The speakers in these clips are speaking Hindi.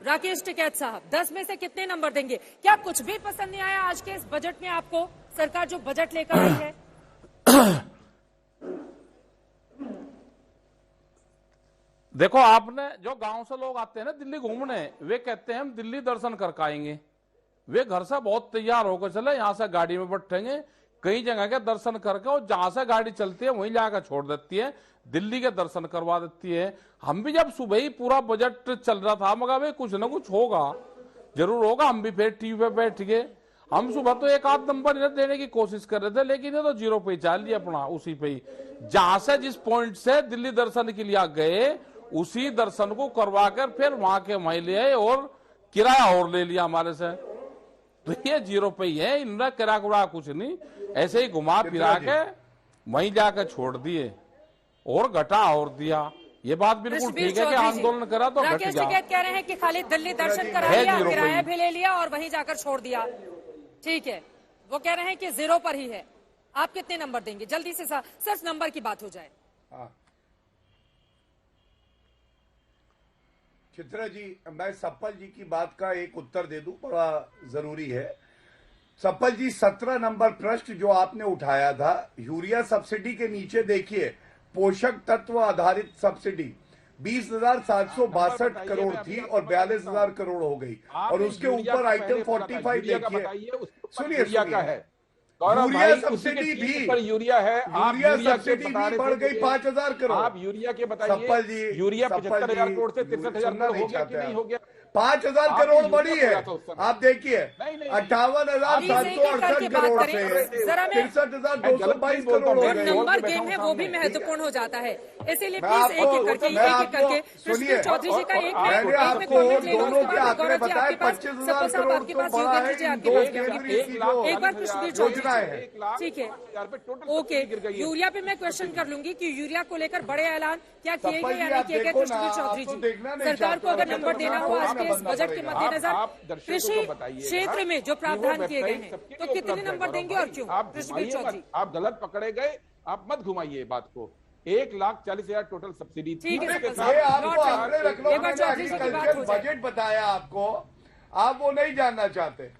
राकेश टिकैत साहब 10 में से कितने नंबर देंगे? क्या कुछ भी पसंद नहीं आया आज के इस बजट में आपको? सरकार जो बजट लेकर आई है। देखो, आपने जो गांव से लोग आते हैं ना दिल्ली घूमने, वे कहते हैं हम दिल्ली दर्शन करके आएंगे। वे घर से बहुत तैयार होकर चले, यहाँ से गाड़ी में बैठेंगे, कई जगह के दर्शन करके, और जहां से गाड़ी चलती है वहीं जाकर छोड़ देती है, दिल्ली के दर्शन करवा देती है। हम भी जब सुबह ही पूरा बजट चल रहा था, मगर भाई कुछ ना कुछ होगा, जरूर होगा। हम भी फिर टीवी पे बैठ गए। हम सुबह तो एक आध नंबर देने की कोशिश कर रहे थे, लेकिन ये तो जीरो पे चल लिया अपना, उसी पे ही। जहां से जिस पॉइंट से दिल्ली दर्शन के लिए गए, उसी दर्शन को करवा कर फिर वहां के वहीं ले आए और किराया और ले लिया हमारे से। तो ये जीरो पे ही है, इनका किराया कुछ नहीं, ऐसे ही घुमा फिरा के वहीं जाकर छोड़ दिए और घटा और दिया। ये बात बिल्कुल ठीक है कि आंदोलन करा तो घट गया। राकेश टिकैत कह रहे हैं कि खाली दिल्ली दर्शन करा लिया, किराया भी ले लिया और वहीं जाकर छोड़ दिया। ठीक है, वो कह रहे हैं कि जीरो पर ही है। आप कितने नंबर देंगे? जल्दी से सिर्फ नंबर की बात हो जाए। चित्रा जी, मैं सप्पल जी की बात का एक उत्तर दे दूं, बड़ा जरूरी है। सप्पल जी, 17 नंबर प्रश्न जो आपने उठाया था, यूरिया सब्सिडी के नीचे देखिए, पोषक तत्व आधारित सब्सिडी 20,762 करोड़ थी और 42,000 करोड़ हो गई। और उसके ऊपर आइटम 45 देखिए, सुनिए यूरिया सब्सिडी भी, यूरिया है, यूरिया सब्सिडी भी बढ़ गई 5,000 करोड़। आप यूरिया के बताइए, यूरिया 75,000 करोड़ से 63,000 करोड़ हो गया कि नहीं हो गया? 5,000 करोड़ बढ़ी है। आप देखिए 58,768 करोड़ से 63,222 करोड़ हो गए। नंबर गेम है वो भी महत्वपूर्ण हो जाता है, इसीलिए प्लीज एक करके सुनिए, चौधरी जी का एक मैंने आपको दोनों के आंकड़े बताए, 25,000 करोड़ तो बढ़ा है इन दो केंद्रीय एक बार कृष्णवीर योजनाएं हैं। ठीक है, ओके। यूरिया पे मैं क्वेश्चन कर लूंगी कि यूरिया को लेकर बड़े ऐलान क्या किए गए या नहीं किए गए? कृष्णवीर चौधरी जी, सरकार को अगर नंबर देना हो आज के इस बजट के मद्देनजर कृषि क्षेत्र में जो प्रावधान किए गए हैं, तो कितने नंबर देंगे और क्यों? कृष्णवीर चौधरी, आप गलत पकड़े गए, आप मत घुमाइए बात को। 1,40,000 टोटल सब्सिडी थी। आपको आंकड़े रख लो, एग्रीकल्चर बजट बताया आपको, आप वो नहीं जानना चाहते।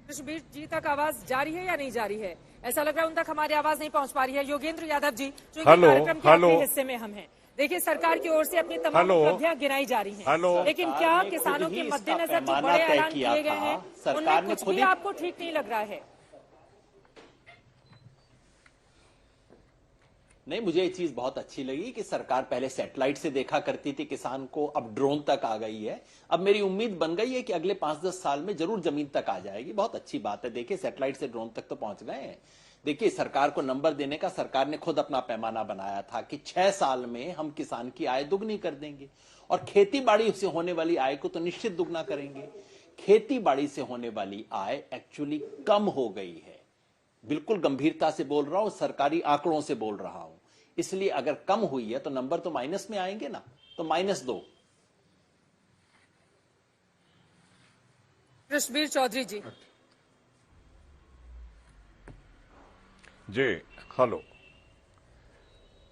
कृष्णवीर जी तक आवाज जारी है या नहीं जारी है? ऐसा लग रहा है उन तक हमारी आवाज नहीं पहुंच पा रही है। योगेंद्र यादव जी, जो कार्यक्रम के आखिरी हिस्से में हम हैं, देखिए सरकार की ओर से अपनी तमाम उपलब्धियां गिनाई जा रही हैं, लेकिन क्या किसानों के मद्देनजर जो बड़े ऐलान किए गए हैं उनमें कुछ भी आपको ठीक नहीं लग रहा है? नहीं, मुझे ये चीज बहुत अच्छी लगी कि सरकार पहले सैटेलाइट से देखा करती थी किसान को, अब ड्रोन तक आ गई है। अब मेरी उम्मीद बन गई है कि अगले 5-10 साल में जरूर जमीन तक आ जाएगी। बहुत अच्छी बात है। देखिए, सैटेलाइट से ड्रोन तक तो पहुंच गए हैं। देखिए, सरकार को नंबर देने का सरकार ने खुद अपना पैमाना बनाया था कि 6 साल में हम किसान की आय दुगनी कर देंगे, और खेती बाड़ी से होने वाली आय को तो निश्चित दुगना करेंगे। खेती बाड़ी से होने वाली आय एक्चुअली कम हो गई है, बिल्कुल गंभीरता से बोल रहा हूं, सरकारी आंकड़ों से बोल रहा हूं। इसलिए अगर कम हुई है तो नंबर तो माइनस में आएंगे ना, तो -2। कृष्णवीर चौधरी जी, जी हेलो,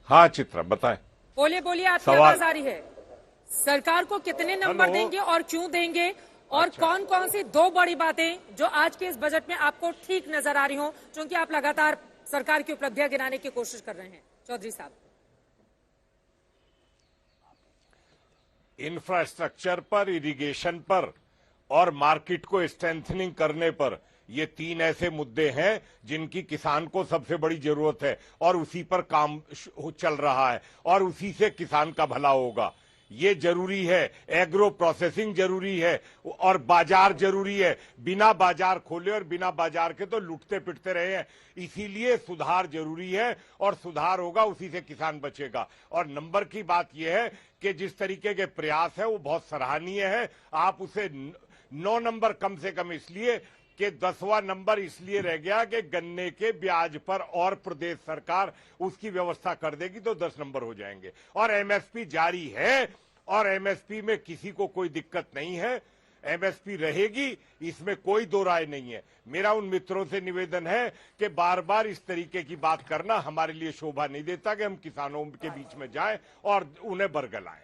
हाँ चित्रा बताएं। बोलिए, आपकी आवाज आ रही है। सरकार को कितने नंबर देंगे और क्यों देंगे, और कौन कौन सी 2 बड़ी बातें जो आज के इस बजट में आपको ठीक नजर आ रही हो, क्योंकि आप लगातार सरकार की उपलब्धियां गिनाने की कोशिश कर रहे हैं? चौधरी साहब, इंफ्रास्ट्रक्चर पर, इरिगेशन पर और मार्केट को स्ट्रेंथनिंग करने पर, ये 3 ऐसे मुद्दे हैं जिनकी किसान को सबसे बड़ी जरूरत है, और उसी पर काम चल रहा है, और उसी से किसान का भला होगा। ये जरूरी है, एग्रो प्रोसेसिंग जरूरी है, और बाजार जरूरी है। बिना बाजार खोले और बिना बाजार के तो लुटते पिटते रहे हैं, इसीलिए सुधार जरूरी है, और सुधार होगा उसी से किसान बचेगा। और नंबर की बात यह है कि जिस तरीके के प्रयास है वो बहुत सराहनीय है। आप उसे 9 नंबर कम से कम इसलिए कि 10वां नंबर इसलिए रह गया कि गन्ने के ब्याज पर और प्रदेश सरकार उसकी व्यवस्था कर देगी तो 10 नंबर हो जाएंगे। और एमएसपी जारी है, और एमएसपी में किसी को कोई दिक्कत नहीं है। एमएसपी रहेगी, इसमें कोई दो राय नहीं है। मेरा उन मित्रों से निवेदन है कि बार बार इस तरीके की बात करना हमारे लिए शोभा नहीं देता कि हम किसानों के बीच में जाएं और उन्हें बरगलाएं।